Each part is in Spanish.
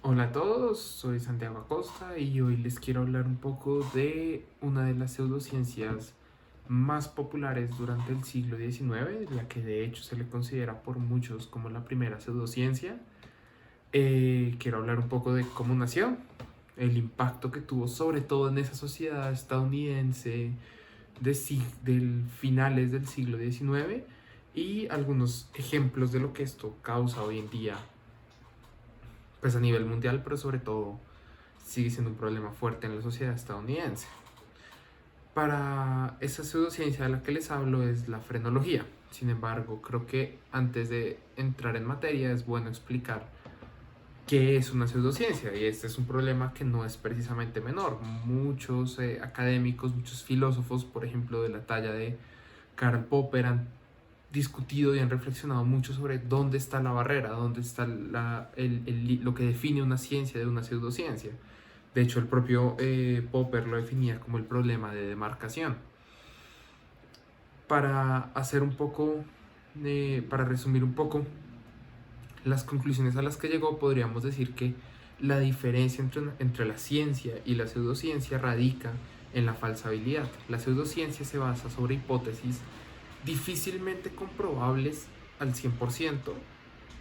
Hola a todos, soy Santiago Acosta y hoy les quiero hablar un poco de una de las pseudociencias más populares durante el siglo XIX, la que de hecho se le considera por muchos como la primera pseudociencia. Quiero hablar un poco de cómo nació, el impacto que tuvo sobre todo en esa sociedad estadounidense del finales del siglo XIX y algunos ejemplos de lo que esto causa hoy en día, pues a nivel mundial, pero sobre todo sigue siendo un problema fuerte en la sociedad estadounidense. Para esa pseudociencia de la que les hablo es la frenología. Sin embargo, creo que antes de entrar en materia es bueno explicar qué es una pseudociencia, y este es un problema que no es precisamente menor. Muchos académicos, muchos filósofos, por ejemplo de la talla de Karl Popper, han discutido y han reflexionado mucho sobre dónde está la barrera, dónde está lo que define una ciencia de una pseudociencia. De hecho, el propio Popper lo definía como el problema de demarcación. Para hacer un poco, para resumir un poco las conclusiones a las que llegó, podríamos decir que la diferencia entre la ciencia y la pseudociencia radica en la falsabilidad. La pseudociencia se basa sobre hipótesis difícilmente comprobables al 100%,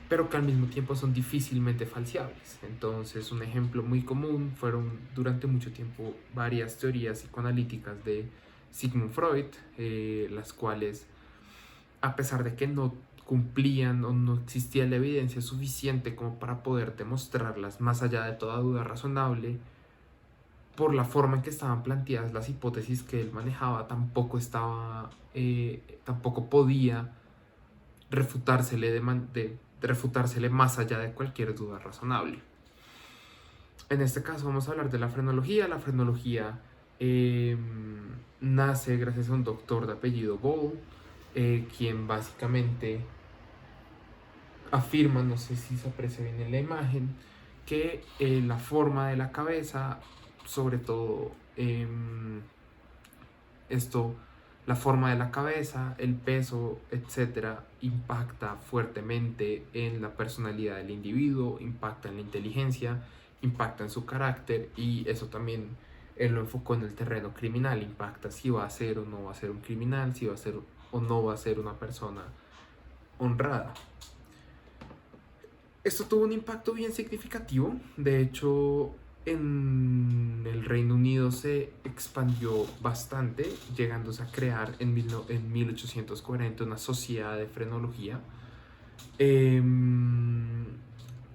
pero que al mismo tiempo son difícilmente falseables. Entonces, un ejemplo muy común fueron durante mucho tiempo varias teorías psicoanalíticas de Sigmund Freud, las cuales, a pesar de que no cumplían o no existía la evidencia suficiente como para poder demostrarlas más allá de toda duda razonable, por la forma en que estaban planteadas las hipótesis que él manejaba, tampoco podía refutársele, refutársele más allá de cualquier duda razonable. En este caso vamos a hablar de la frenología. La frenología nace gracias a un doctor de apellido Gall, quien básicamente afirma, no sé si se aprecia bien en la imagen, que la forma de la cabeza, sobre todo esto, la forma de la cabeza, el peso, etcétera, impacta fuertemente en la personalidad del individuo, impacta en la inteligencia, impacta en su carácter, y eso también él lo enfocó en el terreno criminal. Impacta si va a ser o no va a ser un criminal, si va a ser o no va a ser una persona honrada. Esto tuvo un impacto bien significativo. De hecho, en el Reino Unido se expandió bastante, llegándose a crear en 1840 una sociedad de frenología. Eh,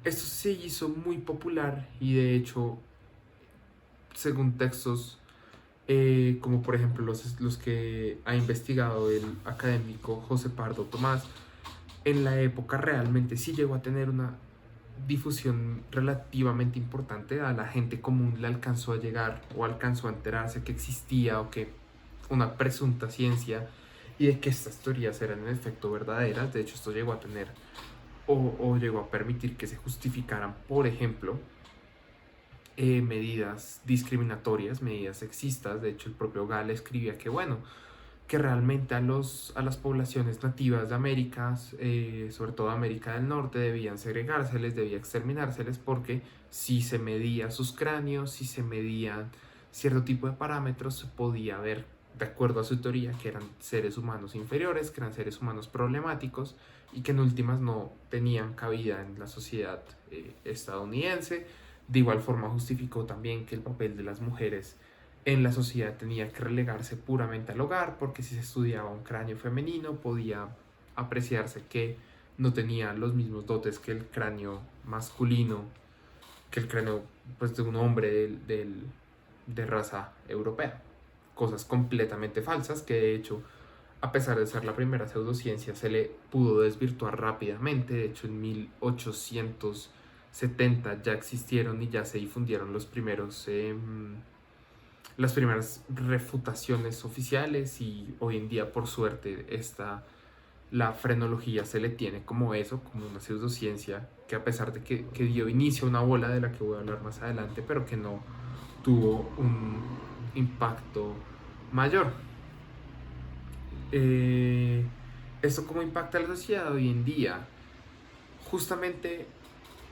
Esto se hizo muy popular y de hecho, según textos como por ejemplo los que ha investigado el académico José Pardo Tomás, en la época realmente sí llegó a tener una difusión relativamente importante. A la gente común le alcanzó a llegar o alcanzó a enterarse que existía o que una presunta ciencia, y de que estas teorías eran en efecto verdaderas. De hecho, esto llegó a tener o llegó a permitir que se justificaran, por ejemplo, medidas discriminatorias, medidas sexistas. De hecho, el propio Gall escribía que, bueno, que realmente a las poblaciones nativas de América, sobre todo América del Norte, debían segregárseles, debía exterminárseles, porque si se medía sus cráneos, si se medían cierto tipo de parámetros, se podía ver, de acuerdo a su teoría, que eran seres humanos inferiores, que eran seres humanos problemáticos y que en últimas no tenían cabida en la sociedad estadounidense. De igual forma justificó también que el papel de las mujeres en la sociedad tenía que relegarse puramente al hogar, porque si se estudiaba un cráneo femenino podía apreciarse que no tenía los mismos dotes que el cráneo masculino, que el cráneo, pues, de un hombre de raza europea. Cosas completamente falsas que, de hecho, a pesar de ser la primera pseudociencia, se le pudo desvirtuar rápidamente. De hecho, en 1870 ya existieron y ya se difundieron las primeras refutaciones oficiales, y hoy en día, por suerte, la frenología se le tiene como eso, como una pseudociencia que, a pesar de que dio inicio a una bola de la que voy a hablar más adelante, pero que no tuvo un impacto mayor. ¿Esto cómo impacta a la sociedad hoy en día? Justamente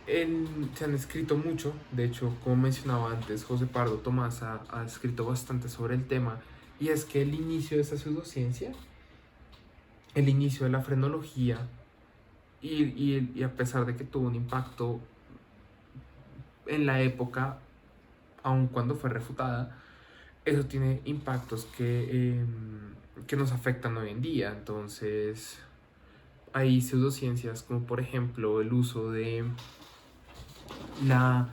Se han escrito mucho, de hecho, como mencionaba antes, José Pardo Tomás ha escrito bastante sobre el tema, y es que el inicio de esta pseudociencia, el inicio de la frenología, y a pesar de que tuvo un impacto en la época, aun cuando fue refutada, eso tiene impactos que nos afectan hoy en día. Entonces, hay pseudociencias como por ejemplo el uso de la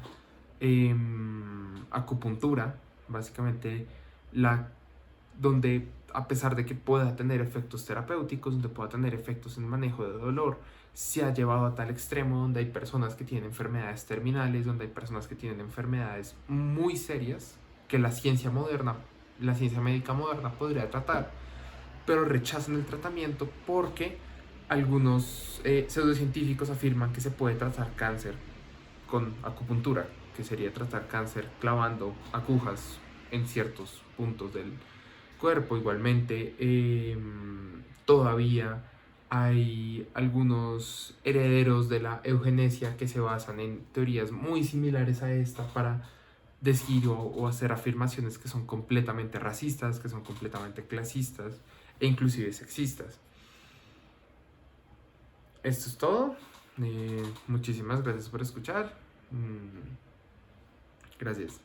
acupuntura, básicamente la donde a pesar de que pueda tener efectos terapéuticos, donde pueda tener efectos en el manejo de dolor, se ha llevado a tal extremo donde hay personas que tienen enfermedades terminales, donde hay personas que tienen enfermedades muy serias que la ciencia moderna, la ciencia médica moderna podría tratar, pero rechazan el tratamiento porque algunos pseudocientíficos afirman que se puede tratar cáncer con acupuntura, que sería tratar cáncer clavando agujas en ciertos puntos del cuerpo. Igualmente, todavía hay algunos herederos de la eugenesia que se basan en teorías muy similares a esta para decir o hacer afirmaciones que son completamente racistas, que son completamente clasistas e inclusive sexistas. Esto es todo. Muchísimas gracias por escuchar. Gracias.